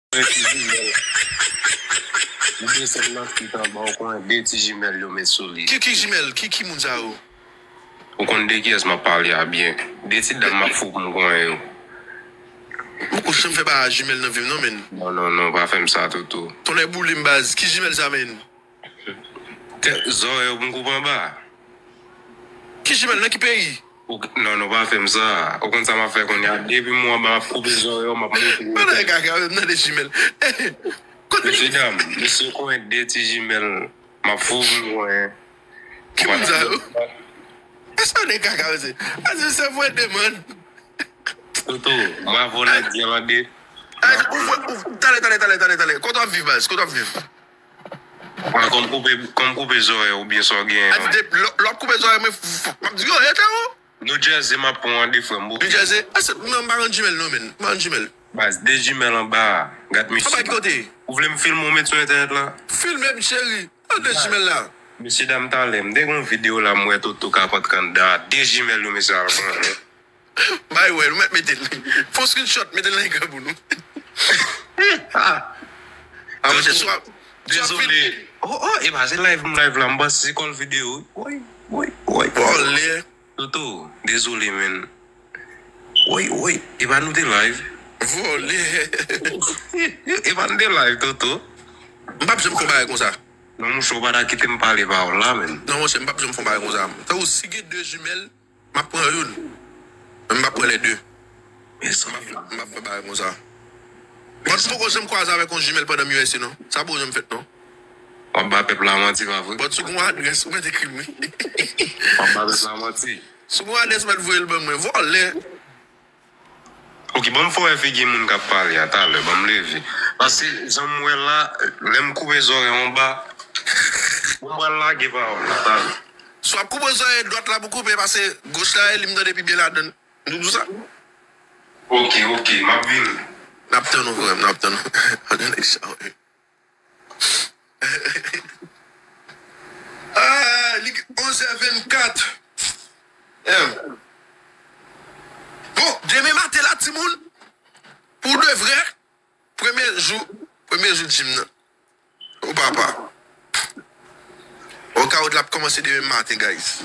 Mwen se nan fitan ba ou kon de ti jimel yo men soli. Qui jimel? Qui moun sa ou? Ou kon de ki es ma parli a bien. De ti dam ma fou mwen kon yo. Mwen kou chan fè ba jimel nan vim nan men? Non, pa fèm sa toto. Ton e boule mbaz, qui jimel sa men? Te zon yo mwen koupan ba? Qui jimel nan ki peyi? Non, pa fèm sa. Ou kon sa ma fè kon ya debi mwen ba koupe zon yo ma mwen. Mwen nan kaka nan de jimel. Mwen dam, mwen se kon de ti jimel ma fou mwen. Qui moun sa ou? Est-ce qu'on est kaka ou se? Ase se fwe deman. Toto, mwen avon a diyan de. Tale. Koto ap viv baz, koto ap viv. Kom koupe zon yo ou bien so gen. Lop koupe zon yo men map di yo, ete ou? Nou jazze ma pon an de fwen mbo. Nou jazze? Ase, mwen baran jimel nou men. Baran jimel. Bas, de jimel an ba. Gat mi Fa ba ki kote? Ou vle m film ou met sou internet la? Filme m chéri. An de jimel la? Misi dam talem, dek yon video la mwen toto kapot kanda. De jimel nou misi alpon. Bay wè, nou met el. Fon screenshot, met el nan yon kabou nou. Mwen se swa. Désolé. E ba, se live la mba si kol video. Woy. Olé. Toto, désolé men. Woy. E ba nou de live? Olé. E ba nou de live, Toto? Mbap jem kon baye kon sa. Non mou chou bada kite m pale ba ou la men. Non mwen se mbap jem kon baye kon sa. Ta ou sige 2 jumel, mbap pren yon. Mbap pren les 2. Mbap pren baye kon sa. Mwen se kon jem kwa zave kon jumel pa dam US non? Sa bo jem fet non? Wap ba pep la manti va vwe? But sou kon adres, mwen te krim mi. Wap ba pep la manti? Sou kon adres mwen vwe elbe mwen. Volé. Ok, bon fò e figi moun kap pale ya talè, bon mlevi. Pase, jan mwen la, lem koupe zore yon ba, mwen la ge pa ou, talè. So ap koupe zore dot la pou koupe, pase gos la e lim do depi bie la den. Nou dou sa? Ok, map vin. Nap ten nou vwem, nap ten nou. Aden e chawe. Lik 11h24. Bon, demain matin là, Timoun, pour de vrai, premier jour de gym. Ou papa. Au cas où tu as commencé demain matin, guys.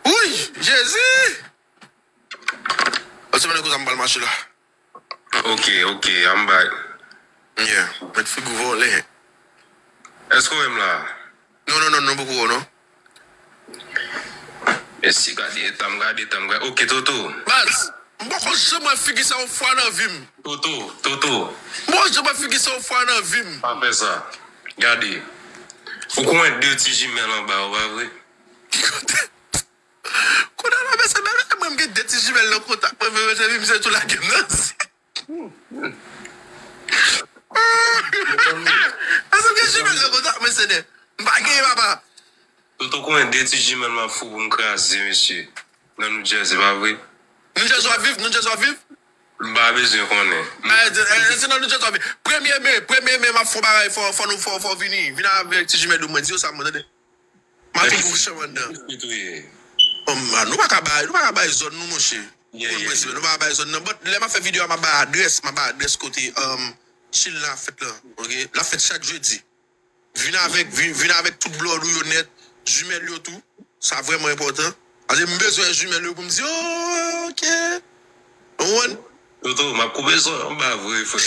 Oui, Jésus! On se met que ça me marcher là. Ok, I'm back. Yeah, mais tu fais voler. Est-ce qu'on aime là? Non, beaucoup, non? Merci, gade. Ok, Toto. Baz, moi, je me fais ça au foie dans vim. Toto. Moi, je me fais ça au foie dans vim. Pas fait ça. Gade. Ou kon 2 ti jimel en bas, ou pas vrai? Quand on a fait ça, même que 2 ti jimel dans le contact, je vais tout la gymnase. Est-ce que jimel dans le contact, mais c'est des bagailles, papa? Toto kon 2 ti jimel ma fou pou m'krasi, monsieur. Nan nou jazz, pas vrai? Nou jazz wa viv? Mba bezwen konnen. C'est non nou jazz wa viv. Premier mai, ma fou bagay, faut vini. Vina avec ti jimel ou mwen, diyo sa mwen, dede. Ma fi kou chan wanda. Nou pa ka bay zon nou monshe. Nou pa ka bay zon nou. But le ma fe video ma bay adres kote chil la fèt la. La fèt chak jeudi. Vina avec tout blood ou yo net, jumel yo tout. Ça vraiment important. Ase mbezwen jumel yo pou mdi, oh, ok. Ouan? Toto, ma koupe zon, mba vwe fwe.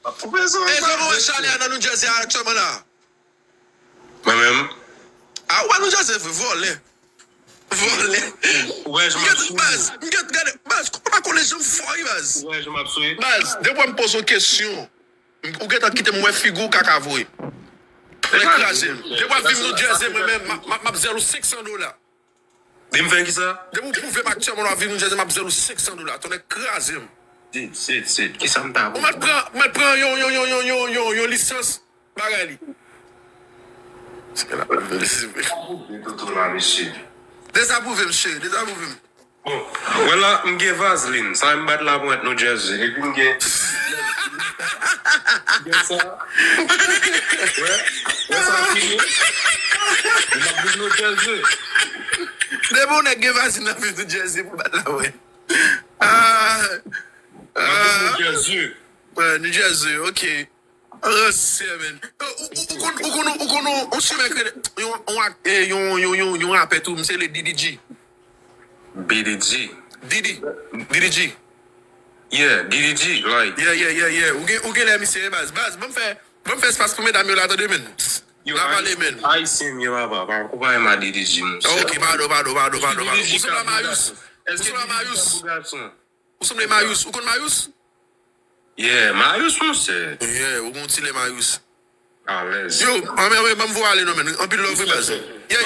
Ma koupe zon, mba vwe. Zon ou chale anan nou jase a chama la? Mwen men? Ouan nou jase fwe, vole. Ouè, j m'apsouye. Baz, kou pa kon lejon foy, Baz? Ouè, j m'apsouye. Baz, depo m pose ou kesyon. Ou get a kite mwen figou kakavoy. Depo vim nou jase mwen men, map $600. Dem fen ki sa? Depo pouve m'aktyon mwen vim nou jase map $600. Ton ekrasem. Sit. Ki sa mta? Ou mat pran yon lisans bagay li. Toto la, misi. Desapouve mche. Bon, wè la mge vaseline. Sa mbat la mwen nou jazz. E pi mge... Gen sa? Wè sa fini? Mwen ap nou jazz. Debo ne ge vaseline nou jazz pou bat la wè. Jersey. New Jersey, ok. C'est, man. On se met que yon appelle tout, c'est le DDG. BDG. DDG. Yeah, DDG, like. Yeah. Ou gen la mi se baz. Baz, bon fè espace pour mesdames yo la tade men. La vale men. I see me, baba. Ou pa ma DDG, mon. Ok, pardon. Ou se la Marius? Ou se la Marius? Ou kon Marius? Yeah, Marius, mon, c'est. Yeah, ou kon ti le Marius. À l'aise. Yo, mwen vou ale nou men. An pi love baz. Yeah,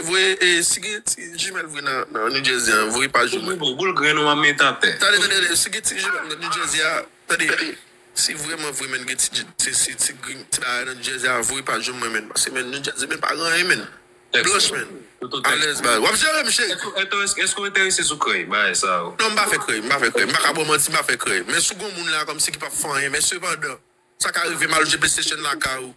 vwe, sige ti jimel vwe nan New Jersey, vwe pa jimel. Boul gren ou a metate. Tade, sige ti jimel nan New Jersey, tade, si vreman vwe men gen ti ba nan New Jersey, vwe pa jimel men. Se men New Jersey men pa gan men. Blush men. Alez baz. Wap jere mche? Esko interese sou krey? Ba e sa ou? Non, mba fe krey. Mba ka bon manti, mba fe krey. Men sou goun moun la kom si ki pa fanyen, men sepanda. Ça qui arrive mal au PlayStation là ou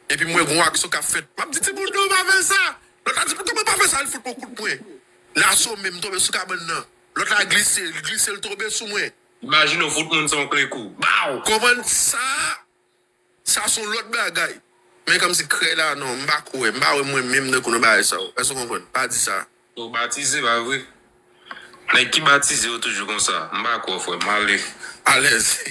et puis moi bon action qu'a fait m'a dit bon non pas faire ça l'autre a dit comment pas faire ça il faut beaucoup de points là son même tomber sous cabane là l'autre a glissé le tomber sous moi imagine au foot monde son clé coup comment ça sont l'autre bagaille mais comme si crée là non m'ba moi même ne connais pas ça est-ce qu'on comprend pas dit ça to baptiser pas vrai mais qui baptiser toujours comme ça m'ba quoi frère malé à l'aise